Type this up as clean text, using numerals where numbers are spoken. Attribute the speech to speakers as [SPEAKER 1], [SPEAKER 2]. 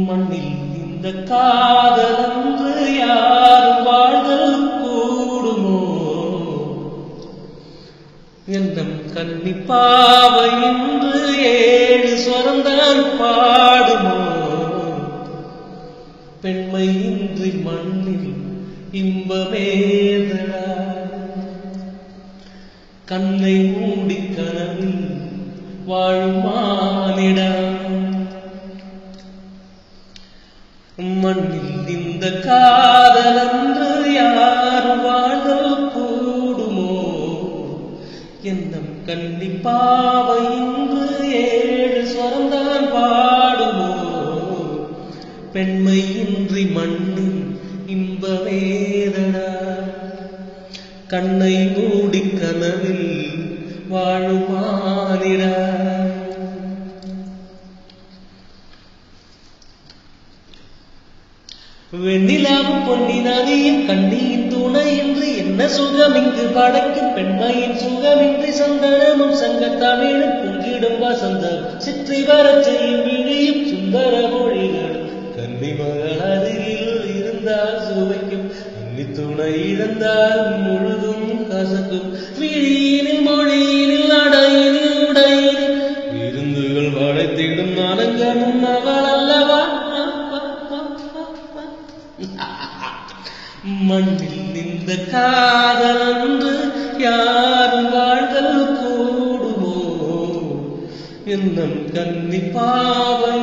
[SPEAKER 1] மண்ணில் இந்த காதலன்று யாரும் வாழ்தல் கூடுமோ? எந்தம் கன்னிப்பாவை என்று 7 ஸ்வரந்தான் பாடுமோ? பெண்மை இன்றி மண்ணில் இன்பமேதடா, கண்ணை மூடி கனவில் வாழும் மானிடா. மண்ணில் இந்த காதலன்று யாரும் வாழ்தல் கூடுமோ? எந்தம் கன்னிப்பாவை இன்று 7 ஸ்வரந்தான் பாடுமோ? பெண்மை இன்றி மண்ணில் இன்பமேதடா, கண்ணை மூடி கனவில் வாழும் மானிடா. வெண்ணிலாவும் பொன்னி நதியும் கண்ணியின் துணை என்று என்ன சுகம் இங்கு படைக்கும்? பெண்மையின் சுகமின்றி சந்தனமும் சங்கத்தமிழும் பொங்கிடும் வசந்தம் சிற்றி வரச் செய்யும் விழியும் சுந்தர மொழிகள். கன்னிமகள் அருகில் இருந்தால் சுவைக்கும், கன்னி துணை இழந்தால் முழுதும் கசக்கும். விழியினில் மொழியினில் அடையினில் உடையினில் விருந்துகள் படைத்திடும் அலங்கமும் அவள் அல்லவா? மண்ணில் இந்த காதலன்று யாரும் வாழ்தல் கூடுமோ? என்னும் கன்னிப்பாவை